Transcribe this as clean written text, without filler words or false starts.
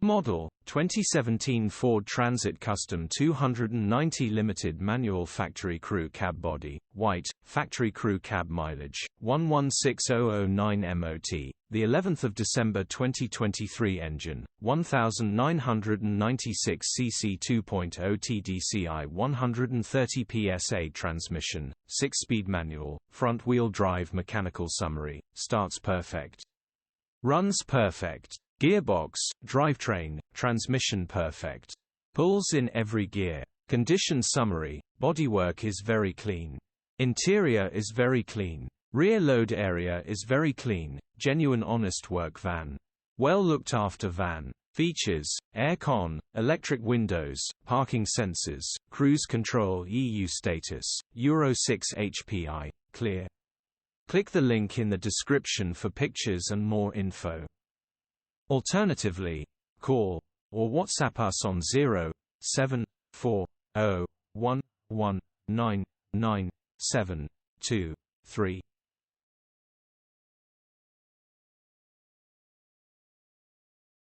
Model 2017 Ford Transit Custom 290 Limited Manual Factory Crew Cab Body, white, Factory Crew Cab Mileage 116009 MOT. The 11th of December 2023 Engine 1996 cc 2.0 TDCI 130 PSA Transmission, 6-speed manual, front-wheel drive. Mechanical summary: starts perfect, runs perfect. Gearbox, drivetrain, transmission perfect. Pulls in every gear. Condition summary: bodywork is very clean. Interior is very clean. Rear load area is very clean. Genuine honest work van. Well looked after van. Features: aircon, electric windows, parking sensors, cruise control. EU status: Euro 6 HPI, clear. Click the link in the description for pictures and more info. Alternatively, call or WhatsApp us on 07401199723.